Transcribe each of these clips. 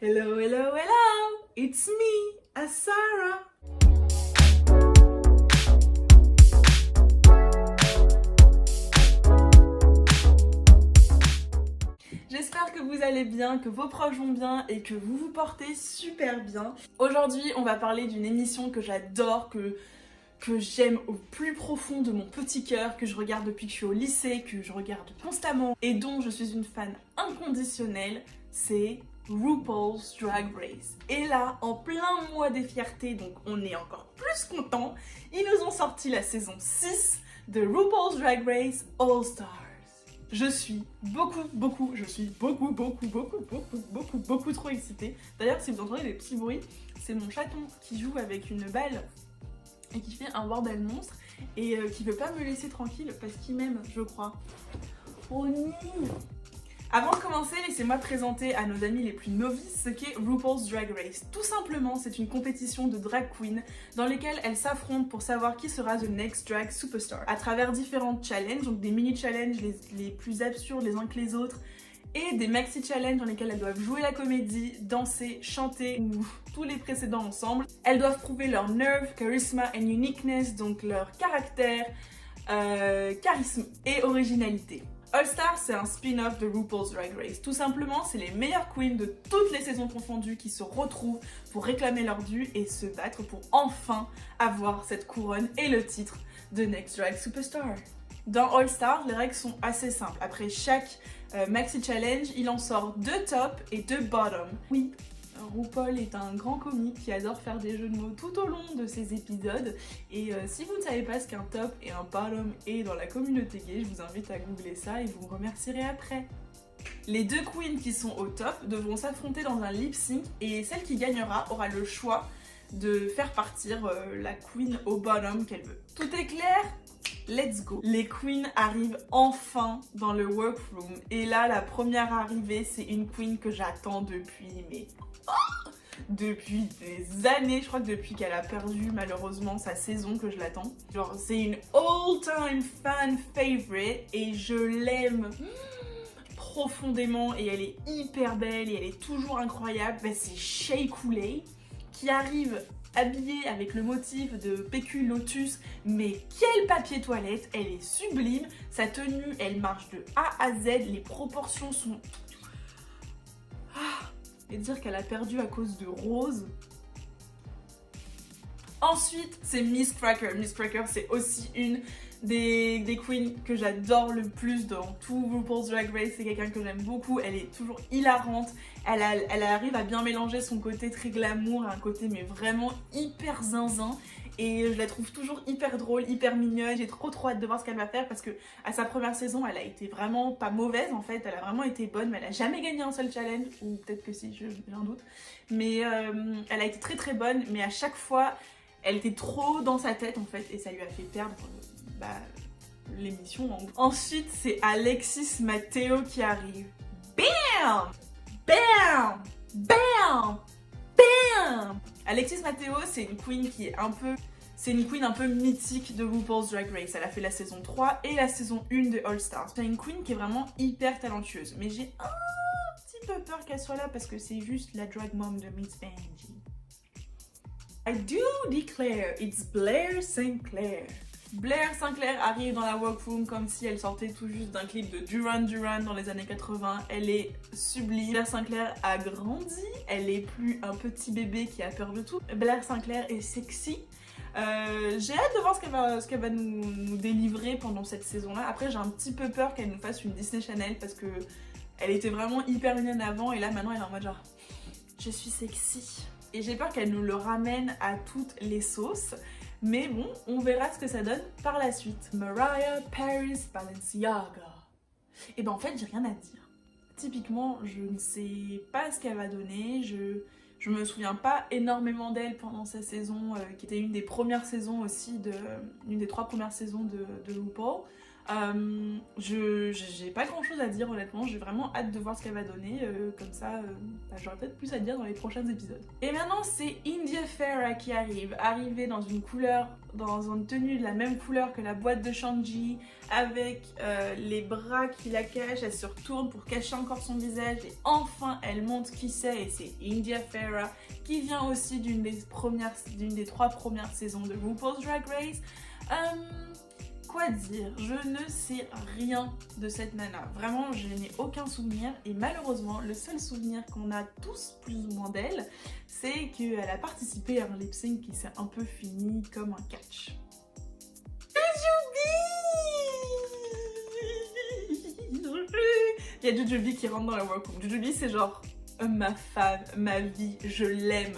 Hello, hello, hello! It's me, Asara! J'espère que vous allez bien, que vos proches vont bien et que vous vous portez super bien. Aujourd'hui, on va parler d'une émission que j'adore, que j'aime au plus profond de mon petit cœur, que je regarde depuis que je suis au lycée, que je regarde constamment et dont je suis une fan inconditionnelle, c'est RuPaul's Drag Race. Et là, en plein mois des fiertés, donc on est encore plus contents, ils nous ont sorti la saison 6 de RuPaul's Drag Race All Stars. Je suis beaucoup trop excitée. D'ailleurs, si vous entendez des petits bruits, c'est mon chaton qui joue avec une balle et qui fait un bordel monstre et qui veut pas me laisser tranquille parce qu'il m'aime, je crois. Oh non! Avant de commencer, laissez-moi présenter à nos amis les plus novices ce qu'est RuPaul's Drag Race. Tout simplement, c'est une compétition de drag queen dans lesquelles elles s'affrontent pour savoir qui sera the next drag superstar. À travers différentes challenges, donc des mini-challenges les plus absurdes les uns que les autres, et des maxi-challenges dans lesquels elles doivent jouer la comédie, danser, chanter ou tous les précédents ensemble. Elles doivent prouver leur nerve, charisma and uniqueness, donc leur caractère, charisme et originalité. All Stars, c'est un spin-off de RuPaul's Drag Race. Tout simplement, c'est les meilleures queens de toutes les saisons confondues qui se retrouvent pour réclamer leur dû et se battre pour enfin avoir cette couronne et le titre de Next Drag Superstar. Dans All Stars, les règles sont assez simples. Après chaque maxi challenge, il en sort 2 top et 2 bottom. Oui, RuPaul est un grand comique qui adore faire des jeux de mots tout au long de ses épisodes. Et si vous ne savez pas ce qu'un top et un bottom est dans la communauté gay, je vous invite à googler ça et vous me remercierez après. Les 2 queens qui sont au top devront s'affronter dans un lip sync et celle qui gagnera aura le choix de faire partir la queen au bottom qu'elle veut. Tout est clair? Let's go! Les queens arrivent enfin dans le workroom et là la première arrivée c'est une queen que j'attends depuis des années. Je crois que depuis qu'elle a perdu malheureusement sa saison que je l'attends. Genre c'est une all-time fan favorite et je l'aime profondément et elle est hyper belle et elle est toujours incroyable. Ben, c'est Shea Coulee qui arrive habillée avec le motif de PQ Lotus, mais quel papier toilette, elle est sublime, sa tenue elle marche de A à Z, les proportions sont... Et dire qu'elle a perdu à cause de Rose. Ensuite, c'est Miss Cracker. Miss Cracker, c'est aussi une des queens que j'adore le plus dans tout RuPaul's Drag Race. C'est quelqu'un que j'aime beaucoup. Elle est toujours hilarante. Elle arrive à bien mélanger son côté très glamour et un côté mais vraiment hyper zinzin. Et je la trouve toujours hyper drôle, hyper mignonne. J'ai trop hâte de voir ce qu'elle va faire parce que à sa première saison, elle a été vraiment pas mauvaise en fait. Elle a vraiment été bonne, mais elle a jamais gagné un seul challenge. Ou peut-être que si, j'ai un doute. Mais elle a été très très bonne, mais à chaque fois, elle était trop dans sa tête en fait. Et ça lui a fait perdre l'émission. Ensuite, c'est Alexis Mateo qui arrive. Bam! Bam! Bam! Bam! Alexis Mateo, c'est une queen qui est un peu... C'est une queen un peu mythique de RuPaul's Drag Race. Elle a fait la saison 3 et la saison 1 de All Stars. C'est une queen qui est vraiment hyper talentueuse. Mais j'ai un petit peu peur qu'elle soit là parce que c'est juste la drag mom de Miss Angie. I do declare, it's Blair Sinclair. Blair Sinclair arrive dans la workroom comme si elle sortait tout juste d'un clip de Duran Duran dans les années 80. Elle est sublime. Blair Sinclair a grandi. Elle est plus un petit bébé qui a peur de tout. Blair Sinclair est sexy. J'ai hâte de voir ce qu'elle va nous délivrer pendant cette saison-là. Après, j'ai un petit peu peur qu'elle nous fasse une Disney Channel parce que elle était vraiment hyper mignonne avant et là, maintenant, elle est en mode genre je suis sexy. Et j'ai peur qu'elle nous le ramène à toutes les sauces. Mais bon, on verra ce que ça donne par la suite. Mariah Paris Balenciaga. Et ben en fait, j'ai rien à dire. Typiquement, je ne sais pas ce qu'elle va donner. Je me souviens pas énormément d'elle pendant sa saison, qui était une des premières saisons aussi, une des 3 premières saisons de RuPaul. J'ai pas grand chose à dire honnêtement, j'ai vraiment hâte de voir ce qu'elle va donner, comme ça j'aurai peut-être plus à dire dans les prochains épisodes. Et maintenant c'est India Ferrah qui arrivée dans une couleur, dans une tenue de la même couleur que la boîte de Shanji, avec les bras qui la cachent, elle se retourne pour cacher encore son visage et enfin elle montre qui c'est et c'est India Ferrah qui vient aussi d'une des 3 premières saisons de RuPaul's Drag Race. Quoi dire, je ne sais rien de cette nana, vraiment je n'ai aucun souvenir et malheureusement le seul souvenir qu'on a tous plus ou moins d'elle, c'est qu'elle a participé à un lip sync qui s'est un peu fini comme un catch. Jujubee! Il y a Jujubee qui rentre dans la workroom. Jujubee c'est genre ma femme, ma vie, je l'aime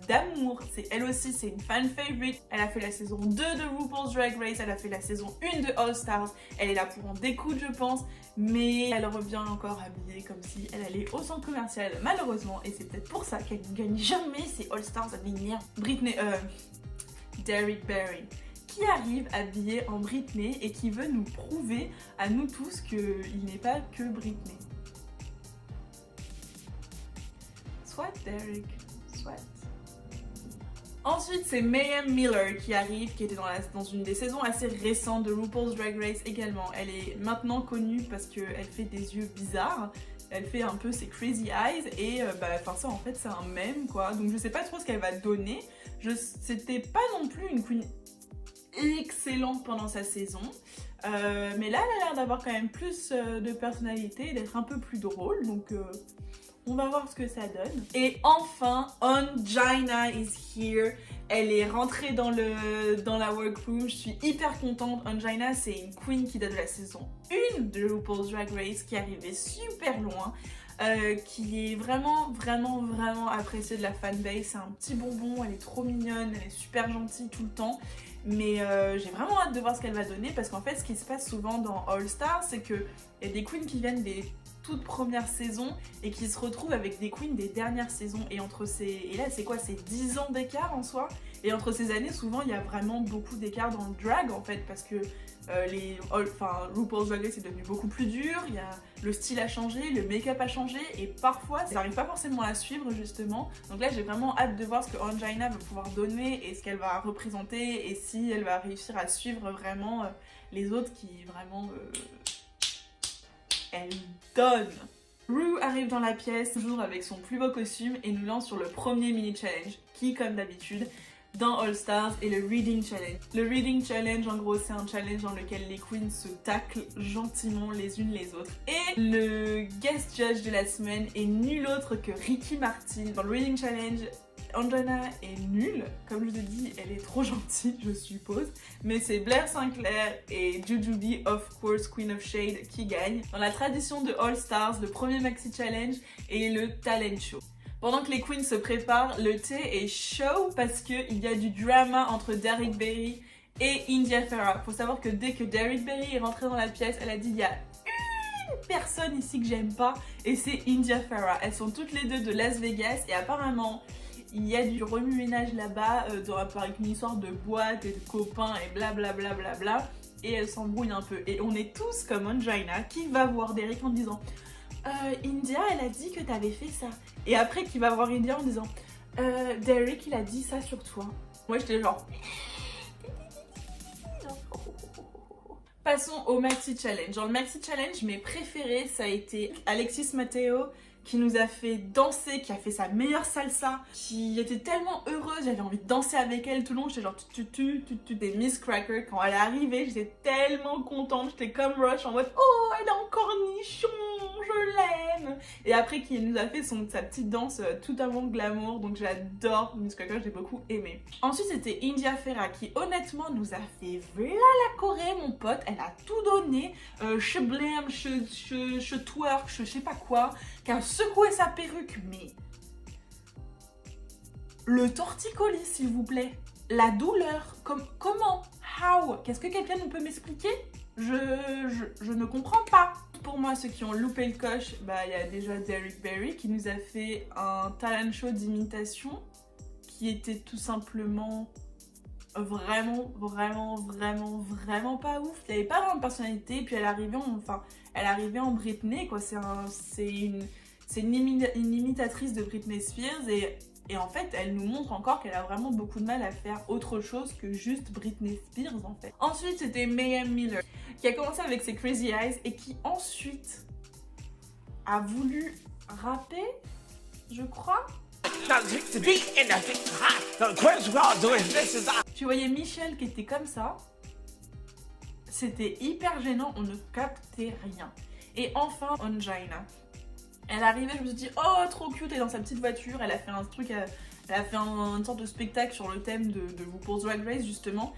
d'amour. Elle aussi, c'est une fan favorite. Elle a fait la saison 2 de RuPaul's Drag Race, elle a fait la saison 1 de All Stars. Elle est là pour en découdre, je pense, mais elle revient encore habillée comme si elle allait au centre commercial, malheureusement, et c'est peut-être pour ça qu'elle ne gagne jamais ces All Stars à venir. Derrick Barry, qui arrive habillé en Britney et qui veut nous prouver à nous tous qu'il n'est pas que Britney. Soit Derrick, soit. Ensuite, c'est Mayhem Miller qui arrive, qui était dans une des saisons assez récentes de RuPaul's Drag Race également. Elle est maintenant connue parce qu'elle fait des yeux bizarres. Elle fait un peu ses crazy eyes et ça en fait c'est un mème quoi. Donc je sais pas trop ce qu'elle va donner. C'était pas non plus une queen excellente pendant sa saison. Mais là elle a l'air d'avoir quand même plus de personnalité, d'être un peu plus drôle. Donc on va voir ce que ça donne. Et enfin, Ongina is here. Elle est rentrée dans la workroom. Je suis hyper contente. Ongina, c'est une queen qui date de la saison 1 de RuPaul's Drag Race, qui est arrivée super loin, qui est vraiment appréciée de la fanbase. C'est un petit bonbon, elle est trop mignonne, elle est super gentille tout le temps. Mais j'ai vraiment hâte de voir ce qu'elle va donner parce qu'en fait, ce qui se passe souvent dans All Stars, c'est qu'il y a des queens qui viennent des toute première saison et qui se retrouvent avec des queens des dernières saisons et là c'est quoi, c'est 10 ans d'écart en soi et entre ces années souvent il y a vraiment beaucoup d'écart dans le drag en fait parce que RuPaul's Drag Race c'est devenu beaucoup plus dur, le style a changé, le make-up a changé et parfois ça n'arrive pas forcément à suivre justement. Donc là j'ai vraiment hâte de voir ce que Ongina va pouvoir donner et ce qu'elle va représenter et si elle va réussir à suivre vraiment les autres qui vraiment elle donne. Ru arrive dans la pièce, toujours avec son plus beau costume, et nous lance sur le premier mini-challenge, qui, comme d'habitude, dans All Stars, est le Reading Challenge. Le Reading Challenge, en gros, c'est un challenge dans lequel les queens se taclent gentiment les unes les autres. Et le guest judge de la semaine est nul autre que Ricky Martin. Dans le Reading Challenge, Ongina est nulle, comme je vous ai dit, elle est trop gentille, je suppose, mais c'est Blair Sinclair et Jujubee, of course, Queen of Shade, qui gagnent. Dans la tradition de All Stars, le premier maxi challenge est le talent show. Pendant que les queens se préparent, le thé est chaud parce qu'il y a du drama entre Derrick Barry et India Ferrah. Faut savoir que dès que Derrick Barry est rentré dans la pièce, elle a dit il y a une personne ici que j'aime pas et c'est India Ferrah. Elles sont toutes les deux de Las Vegas et apparemment il y a du remue-ménage là-bas avec une histoire de boîte et de copains et blablabla et elles s'embrouillent un peu et on est tous comme Ongina qui va voir Derrick en disant India elle a dit que t'avais fait ça et après qui va voir India en disant Derrick il a dit ça sur toi. Moi j'étais genre Passons au Maxi Challenge. Dans le Maxi Challenge, mes préférés, ça a été Alexis Mateo qui nous a fait danser, qui a fait sa meilleure salsa, qui était tellement heureuse, j'avais envie de danser avec elle tout le long, j'étais genre des Miss Cracker. Quand elle est arrivée, j'étais tellement contente, j'étais comme Rush en mode oh elle est encore nichon, je l'aime. Et après qui nous a fait sa petite danse tout avant le glamour, donc j'adore Miss Cracker, j'ai beaucoup aimé. Ensuite c'était India Ferrah qui honnêtement nous a fait voilà la Corée mon pote, elle a tout donné, je blâme, je twerk, je sais pas quoi, qui a secoué sa perruque, mais le torticolis s'il vous plaît, la douleur, comment, how, qu'est-ce que quelqu'un peut m'expliquer? Je ne comprends pas. Pour moi, ceux qui ont loupé le coche, il y a déjà Derrick Barry qui nous a fait un talent show d'imitation qui était tout simplement vraiment pas ouf. Elle avait pas vraiment de personnalité, puis elle arrivait en Britney, quoi. C'est une imitatrice de Britney Spears, et en fait, elle nous montre encore qu'elle a vraiment beaucoup de mal à faire autre chose que juste Britney Spears, en fait. Ensuite, c'était Mayhem Miller, qui a commencé avec ses Crazy Eyes, et qui ensuite a voulu rapper, je crois. Tu voyais Michelle qui était comme ça. C'était hyper gênant, on ne captait rien. Et enfin, Ongina. Elle arrivait, je me suis dit, oh trop cute, elle est dans sa petite voiture, elle a fait un truc, elle a fait une sorte de spectacle sur le thème de RuPaul's Drag Race justement.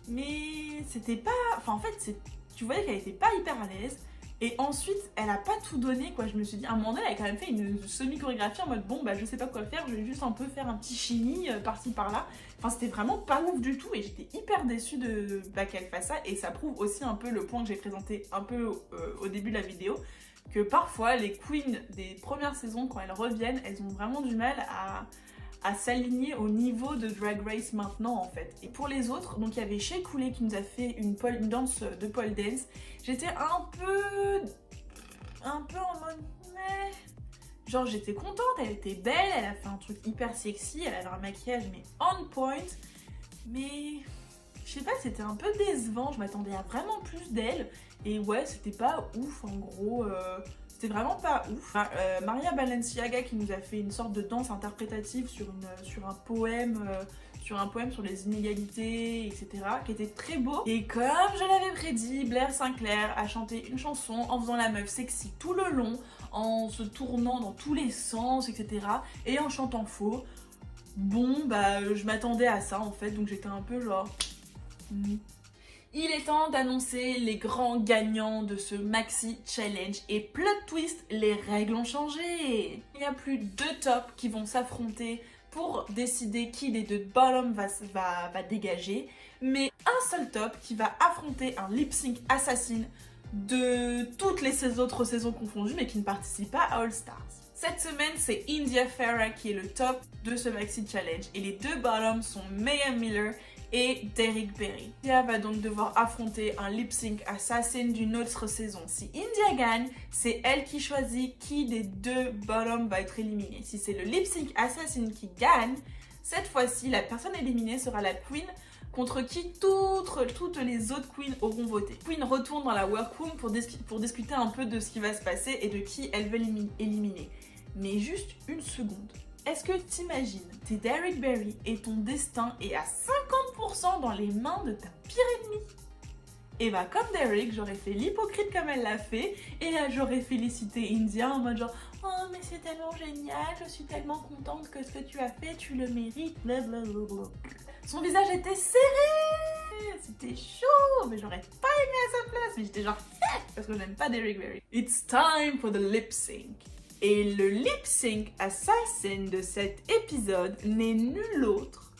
Mais c'était pas, enfin en fait, tu voyais qu'elle était pas hyper à l'aise. Et ensuite, elle a pas tout donné, quoi. Je me suis dit, à un moment donné, elle a quand même fait une semi-chorégraphie en mode, bon, bah, je sais pas quoi faire, je vais juste un peu faire un petit chimie par-ci par-là. Enfin, c'était vraiment pas ouf du tout, et j'étais hyper déçue qu'elle fasse ça. Et ça prouve aussi un peu le point que j'ai présenté un peu au début de la vidéo, que parfois, les queens des premières saisons, quand elles reviennent, elles ont vraiment du mal à s'aligner au niveau de Drag Race maintenant en fait. Et pour les autres, donc il y avait Shea Coulee qui nous a fait une danse de pole dance. J'étais un peu en mode mais genre j'étais contente, elle était belle, elle a fait un truc hyper sexy, elle avait un maquillage mais on point, mais je sais pas, c'était un peu décevant, je m'attendais à vraiment plus d'elle, et ouais, c'était pas ouf en gros. C'était vraiment pas ouf. Maria Balenciaga qui nous a fait une sorte de danse interprétative sur un poème sur les inégalités, etc. qui était très beau. Et comme je l'avais prédit, Blair Sinclair a chanté une chanson en faisant la meuf sexy tout le long, en se tournant dans tous les sens, etc. et en chantant faux. Bon, bah je m'attendais à ça en fait, donc j'étais un peu genre... Il est temps d'annoncer les grands gagnants de ce Maxi Challenge, et plot twist, les règles ont changé. Il n'y a plus deux tops qui vont s'affronter pour décider qui des deux bottoms va dégager, mais un seul top qui va affronter un lip sync assassin de toutes les autres saisons confondues, mais qui ne participe pas à All Stars. Cette semaine, c'est India Ferrah qui est le top de ce Maxi Challenge, et les deux bottoms sont Mayhem Miller et Derrick Barry. India va donc devoir affronter un lip sync assassin d'une autre saison. Si India gagne, c'est elle qui choisit qui des deux bottoms va être éliminé. Si c'est le lip sync assassin qui gagne, cette fois-ci, la personne éliminée sera la queen contre qui toutes les autres queens auront voté. Queen retourne dans la workroom pour discuter un peu de ce qui va se passer et de qui elle veut éliminer. Mais juste une seconde. Est-ce que t'imagines, t'es Derrick Barry et ton destin est à 50% dans les mains de ta pire ennemie? Et bah comme Derrick, j'aurais fait l'hypocrite comme elle l'a fait, et là j'aurais félicité India en mode genre « Oh mais c'est tellement génial, je suis tellement contente que ce que tu as fait, tu le mérites, blablabla. » Son visage était serré, c'était chaud, mais j'aurais pas aimé à sa place, mais j'étais genre « parce que je n'aime pas Derrick Barry. » It's time for the lip sync. Et le lip sync assassin de cet épisode n'est nul autre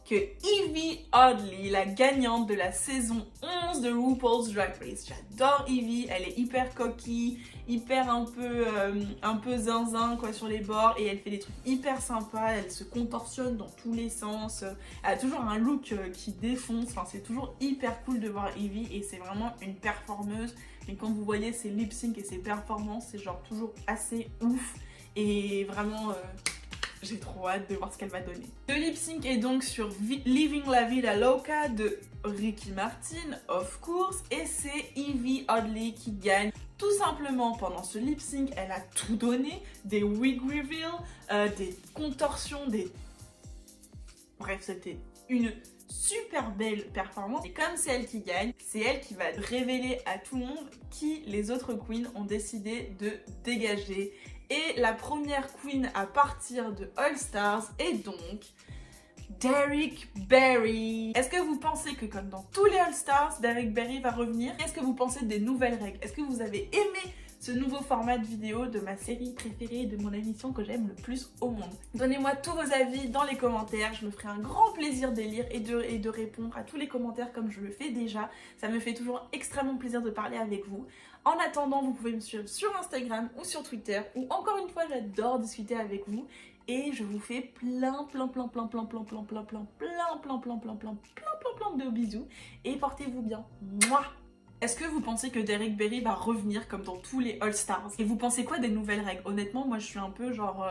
que Yvie Oddly, la gagnante de la saison 11 de RuPaul's Drag Race. J'adore Yvie, elle est hyper coquille, hyper un peu zinzin quoi sur les bords, et elle fait des trucs hyper sympas, elle se contorsionne dans tous les sens, elle a toujours un look qui défonce, enfin c'est toujours hyper cool de voir Yvie, et c'est vraiment une performeuse. Mais quand vous voyez ses lip sync et ses performances, c'est genre toujours assez ouf, et vraiment j'ai trop hâte de voir ce qu'elle va donner. Le lip sync est donc sur Living La Vida Loca de Ricky Martin, of course, et c'est Yvie Oddly qui gagne. Tout simplement, pendant ce lip sync, elle a tout donné, des wig reveals, des contorsions, Bref, c'était une super belle performance, et comme c'est elle qui gagne, c'est elle qui va révéler à tout le monde qui les autres queens ont décidé de dégager. Et la première queen à partir de All Stars est donc Derrick Barry. Est-ce que vous pensez que comme dans tous les All Stars, Derrick Barry va revenir? Qu'est-ce que vous pensez des nouvelles règles? Est-ce que vous avez aimé ce nouveau format de vidéo de ma série préférée, de mon émission que j'aime le plus au monde? Donnez-moi tous vos avis dans les commentaires, je me ferai un grand plaisir de lire et de répondre à tous les commentaires comme je le fais déjà. Ça me fait toujours extrêmement plaisir de parler avec vous. En attendant, vous pouvez me suivre sur Instagram ou sur Twitter, où encore une fois j'adore discuter avec vous. et je vous fais plein de bisous et portez-vous bien. Mouah. Est-ce que vous pensez que Derrick Barry va revenir comme dans tous les All Stars? Et vous pensez quoi des nouvelles règles? Honnêtement, moi je suis un peu genre...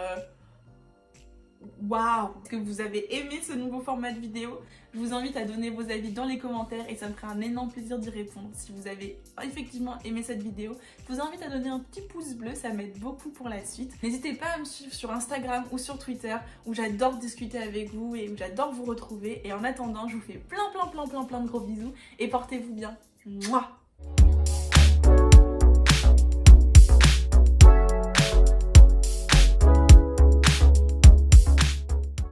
Waouh! Est-ce que vous avez aimé ce nouveau format de vidéo? Je vous invite à donner vos avis dans les commentaires et ça me ferait un énorme plaisir d'y répondre. Si vous avez effectivement aimé cette vidéo, je vous invite à donner un petit pouce bleu, ça m'aide beaucoup pour la suite. N'hésitez pas à me suivre sur Instagram ou sur Twitter où j'adore discuter avec vous et où j'adore vous retrouver. Et en attendant, je vous fais plein de gros bisous et portez-vous bien. Mouah!